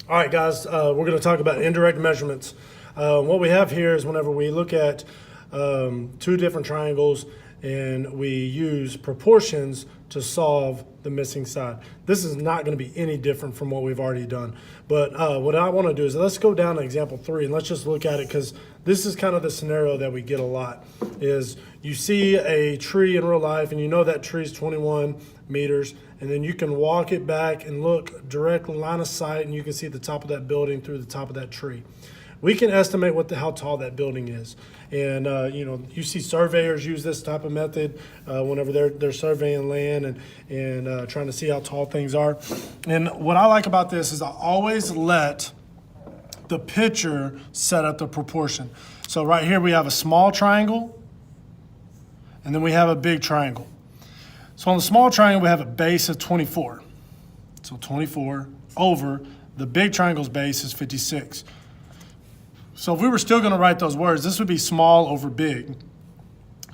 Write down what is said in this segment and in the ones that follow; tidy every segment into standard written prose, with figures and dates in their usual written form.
All right, guys, we're going to talk about indirect measurements. What we have here is whenever we look at two different triangles and we use proportions to solve the missing side. This is not going to be any different from what we've already done. But what I want to do is let's go down to example 3 and let's just look at it, because this is kind of the scenario that we get a lot. Is you see a tree in real life and you know that tree is 21 meters, and then you can walk it back and look direct line of sight and you can see the top of that building through the top of that tree. We can estimate how tall that building is. And you see surveyors use this type of method whenever they're surveying land and trying to see how tall things are. And what I like about this is I always let the picture set up the proportion. So right here we have a small triangle, and then we have a big triangle. So on the small triangle we have a base of 24. So 24 over the big triangle's base is 56. So if we were still going to write those words, this would be small over big.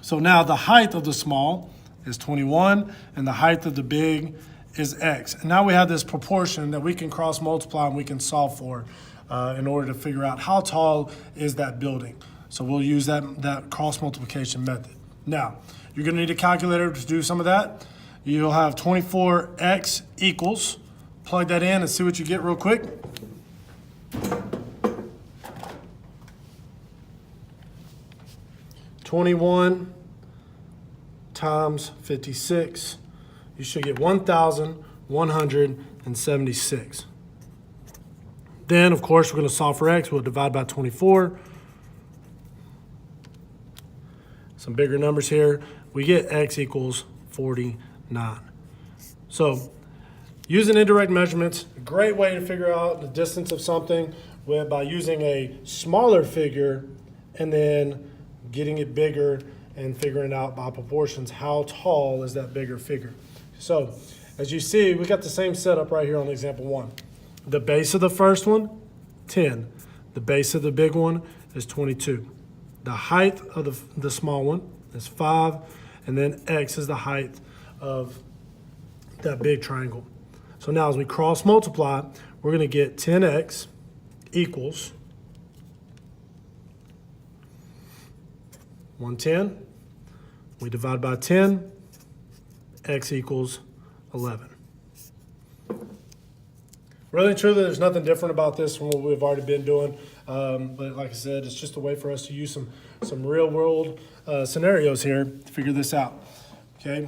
So now the height of the small is 21, and the height of the big is x. And now we have this proportion that we can cross multiply and we can solve for in order to figure out how tall is that building. So we'll use that cross multiplication method. Now, you're going to need a calculator to do some of that. You'll have 24x equals, plug that in and see what you get real quick. (21) times 56. You should get 1,176. Then, of course, we're going to solve for x. We'll divide by 24. Some bigger numbers here. We get x equals 49. So, using indirect measurements, a great way to figure out the distance of something by using a smaller figure and then getting it bigger and figuring out by proportions how tall is that bigger figure. So as you see, we got the same setup right here on example 1. The base of the first one, 10. The base of the big one is 22. The height of the small one is 5, and then x is the height of that big triangle. So now as we cross multiply, we're going to get 10x equals 110. We divide by 10, x equals 11. Really and truly, there's nothing different about this from what we've already been doing. But like I said, it's just a way for us to use some real world scenarios here to figure this out. Okay,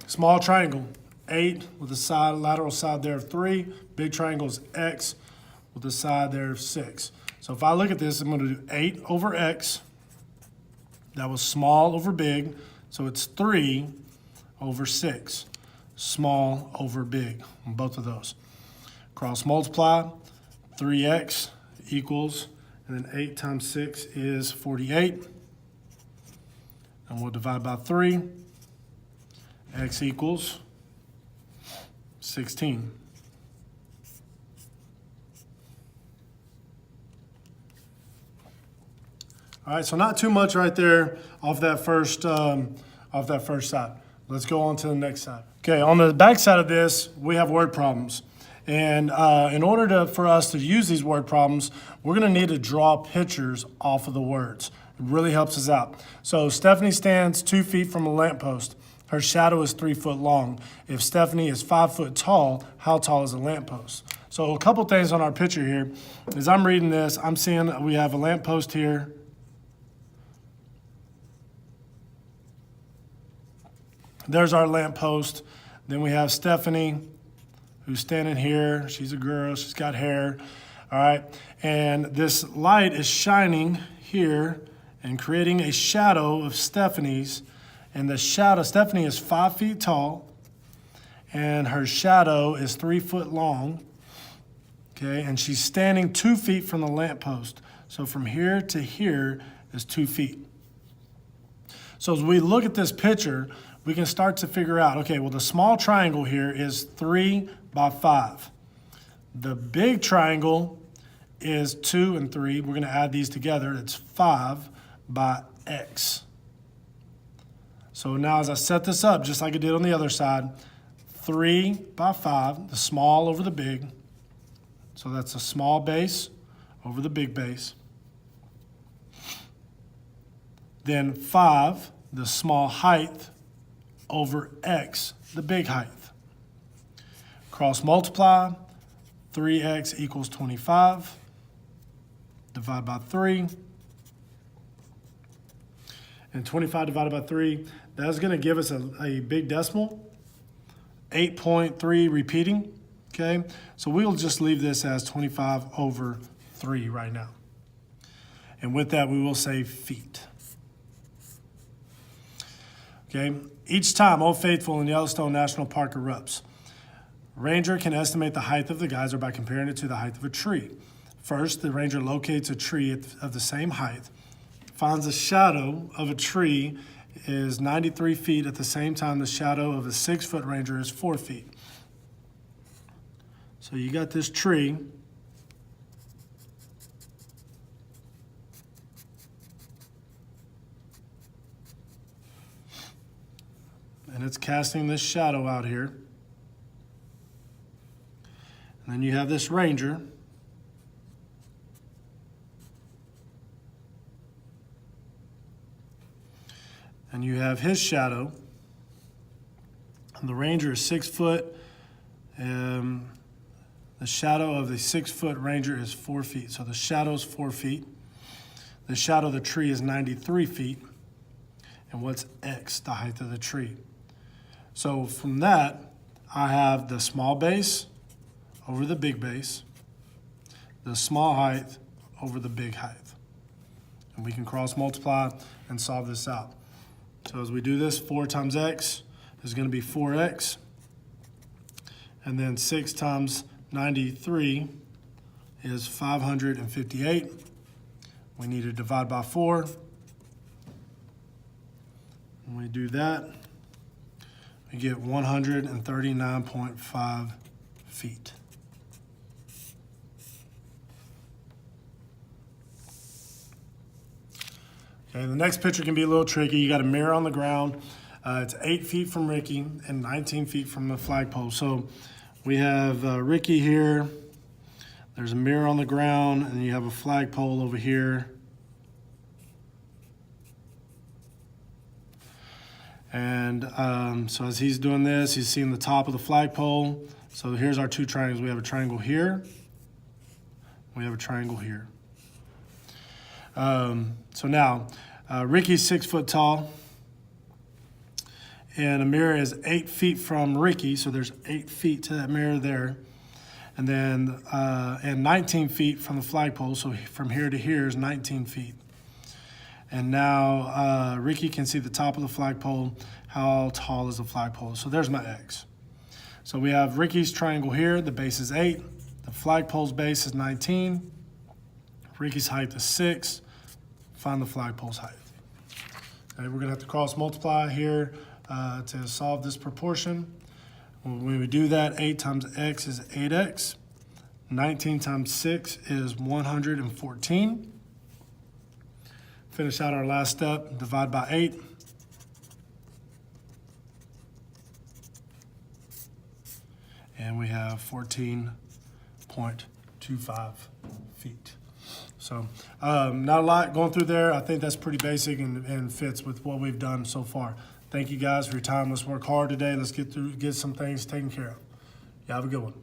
small triangle, 8 with a lateral side there of 3. Big triangle is x with a side there of 6. So if I look at this, I'm going to do 8 over x. That was small over big, so it's 3 over 6. Small over big on both of those. Cross multiply, 3x equals, and then 8 times 6 is 48. And we'll divide by 3. X equals 16. All right, so not too much right there off that first side. Let's go on to the next side. Okay, on the back side of this, we have word problems. And in order for us to use these word problems, we're going to need to draw pictures off of the words. It really helps us out. So Stephanie stands 2 feet from a lamppost. Her shadow is 3 foot long. If Stephanie is 5 foot tall, how tall is a lamppost? So a couple things on our picture here. As I'm reading this, I'm seeing we have a lamppost here. There's our lamppost. Then we have Stephanie, who's standing here. She's a girl. She's got hair. All right. And this light is shining here and creating a shadow of Stephanie's. And the shadow, Stephanie is 5 feet tall, and her shadow is 3 foot long. Okay. And she's standing 2 feet from the lamppost. So from here to here is 2 feet. So as we look at this picture, we can start to figure out, okay, well, the small triangle here is 3 by 5. The big triangle is 2 and 3. We're going to add these together. It's 5 by x. So now as I set this up, just like I did on the other side, 3 by 5, the small over the big, So that's a small base over the big base. Then 5, the small height, over x, the big height. Cross multiply, 3x equals 25. Divide by 3. And 25 divided by 3, that's going to give us a big decimal, 8.3 repeating. Okay, so we'll just leave this as 25 over 3 right now. And with that, we will say feet. Okay, each time Old Faithful in Yellowstone National Park erupts, ranger can estimate the height of the geyser by comparing it to the height of a tree. First, the ranger locates a tree of the same height, finds the shadow of a tree is 93 feet at the same time the shadow of a 6-foot ranger is 4 feet. So you got this tree. And it's casting this shadow out here. And then you have this ranger. And you have his shadow. And the ranger is 6 foot. The shadow of the 6-foot ranger is 4 feet. So the shadow is 4 feet. The shadow of the tree is 93 feet. And what's x, the height of the tree? So from that, I have the small base over the big base, the small height over the big height. And we can cross multiply and solve this out. So as we do this, 4 times x is going to be 4x. And then 6 times 93 is 558. We need to divide by 4. When we do that, we get 139.5 feet. Okay, the next picture can be a little tricky. You got a mirror on the ground. It's 8 feet from Ricky and 19 feet from the flagpole. So we have Ricky here. There's a mirror on the ground, and you have a flagpole over here. And so as he's doing this, he's seeing the top of the flagpole. So here's our 2 triangles. We have a triangle here. We have a triangle here. So now, Ricky's 6 foot tall. And Amir is 8 feet from Ricky, so there's 8 feet to that mirror there. And then, and 19 feet from the flagpole, so from here to here is 19 feet. And now Ricky can see the top of the flagpole. How tall is the flagpole? So there's my x. So we have Ricky's triangle here. The base is 8. The flagpole's base is 19. Ricky's height is 6. Find the flagpole's height. Okay, we're going to have to cross multiply here to solve this proportion. When we do that, 8 times x is 8x. 19 times 6 is 114. Finish out our last step, divide by 8. And we have 14.25 feet. So not a lot going through there. I think that's pretty basic and fits with what we've done so far. Thank you guys for your time. Let's work hard today. Let's get some things taken care of. You have a good one.